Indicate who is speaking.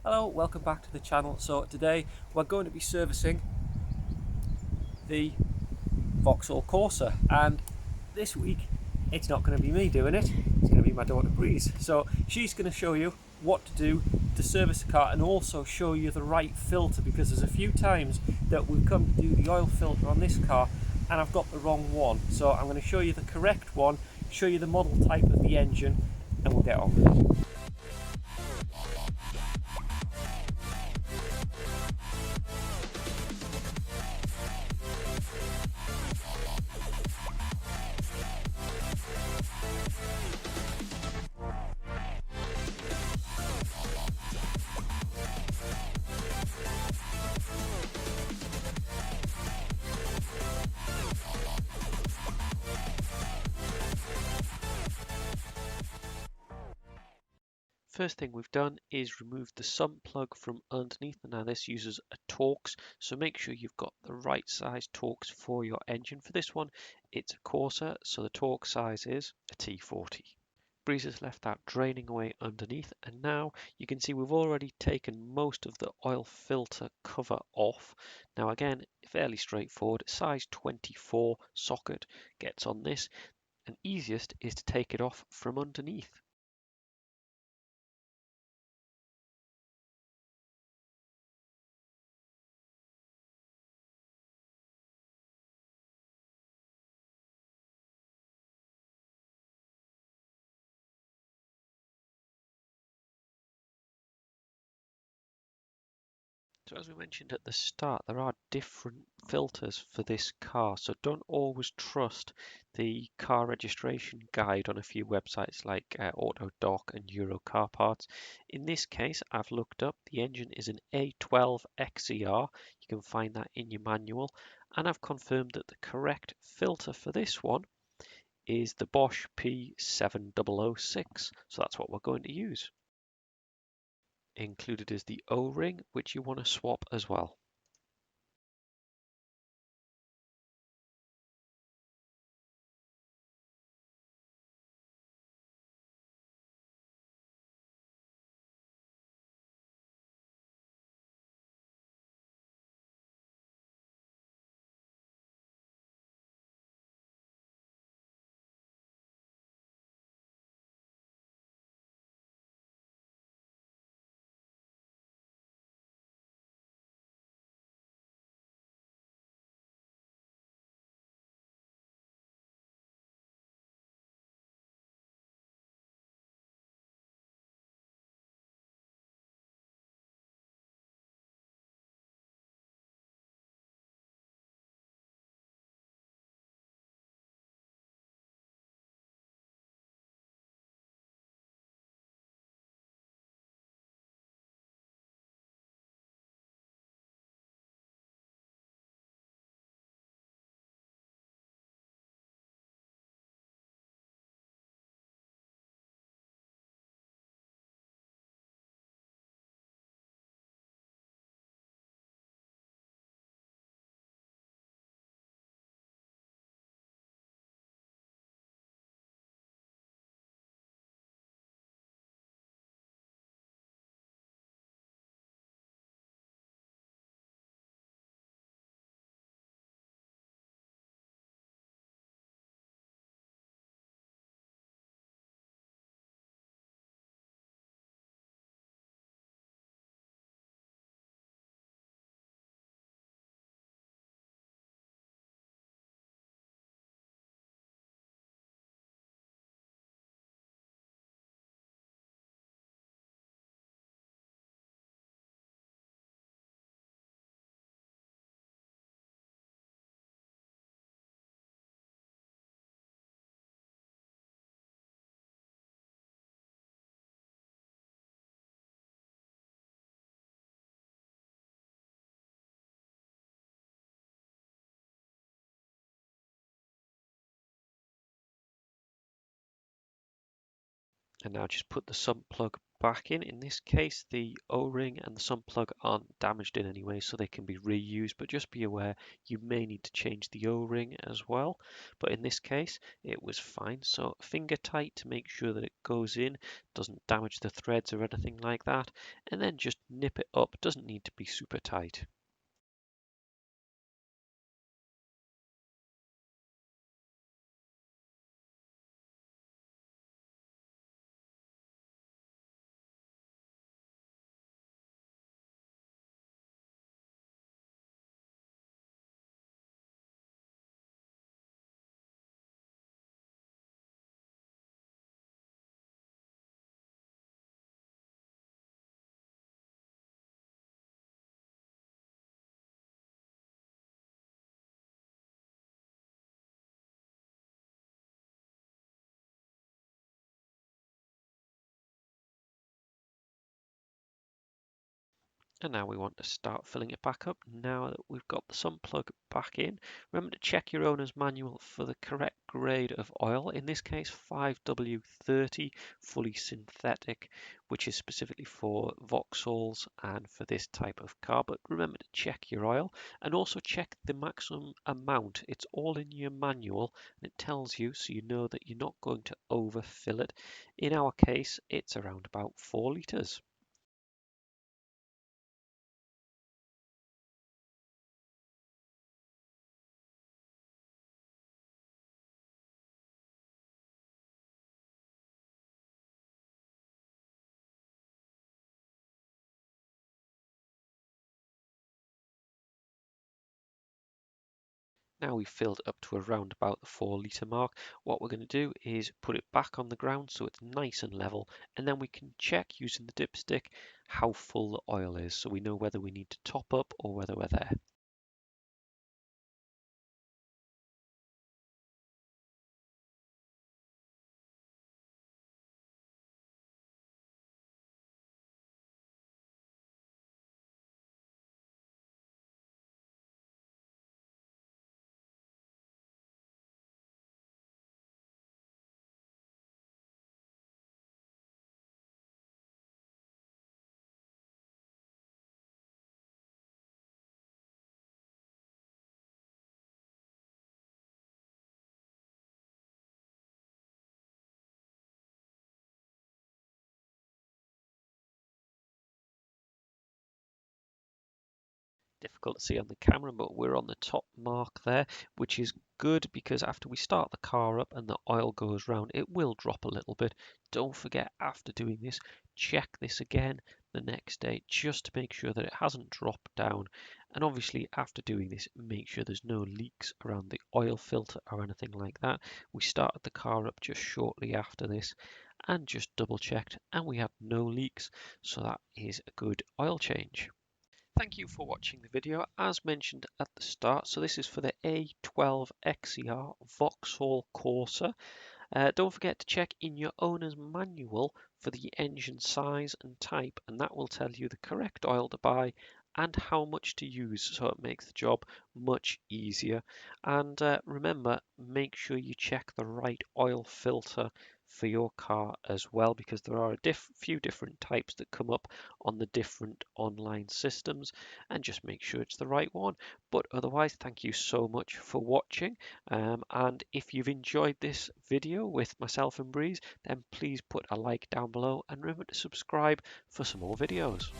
Speaker 1: Hello, welcome back to the channel. So today we're going to be servicing the Vauxhall Corsa, and this week it's not going to be me doing it, it's going to be my daughter Behreez. So she's going to show you what to do to service the car and also show you the right filter, because there's a few times that we've come to do the oil filter on this car and I've got the wrong one. So I'm going to show you the correct one, show you the model type of the engine, and we'll get on with it.
Speaker 2: First thing we've done is remove the sump plug from underneath. Now this uses a Torx, so make sure you've got the right size Torx for your engine. For this one, it's a Corsa, so the Torx size is a T40. Behreez has left that draining away underneath, and now you can see we've already taken most of the oil filter cover off. Now again, fairly straightforward, size 24 socket gets on this, and easiest is to take it off from underneath. So as we mentioned at the start, there are different filters for this car, so don't always trust the car registration guide on a few websites like AutoDoc and Euro Car Parts. In this case, I've looked up, the engine is an A12 XER, you can find that in your manual, and I've confirmed that the correct filter for this one is the Bosch P7006, so that's what we're going to use. Included is the O-ring, which you want to swap as well. And now just put the sump plug back in this case the O-ring and the sump plug aren't damaged in any way, so they can be reused, but just be aware you may need to change the O-ring as well. But in this case it was fine, so finger tight to make sure that it goes in, doesn't damage the threads or anything like that, and then just nip it up. Doesn't need to be super tight. And now we want to start filling it back up. Now that we've got the sump plug back in, remember to check your owner's manual for the correct grade of oil. In this case, 5W30 fully synthetic, which is specifically for Vauxhalls and for this type of car. But remember to check your oil and also check the maximum amount. It's all in your manual and it tells you, so you know that you're not going to overfill it. In our case, it's around about 4 litres. Now we've filled up to around about the 4 litre mark. What we're going to do is put it back on the ground so it's nice and level, and then we can check using the dipstick how full the oil is, so we know whether we need to top up or whether we're there. Difficult to see on the camera, but we're on the top mark there, which is good because after we start the car up and the oil goes round, it will drop a little bit. Don't forget, after doing this, check this again the next day just to make sure that it hasn't dropped down. And obviously after doing this, make sure there's no leaks around the oil filter or anything like that. We started the car up just shortly after this and just double checked, and we have no leaks, so that is a good oil change. Thank you for watching the video. As mentioned at the start, so this is for the A12 XER Vauxhall Corsa. Don't forget to check in your owner's manual for the engine size and type, and that will tell you the correct oil to buy and how much to use, so it makes the job much easier. And remember, make sure you check the right oil filter for your car as well, because there are a few different types that come up on the different online systems, and just make sure it's the right one. But otherwise, thank you so much for watching, and if you've enjoyed this video with myself and Behreez, then please put a like down below and remember to subscribe for some more videos.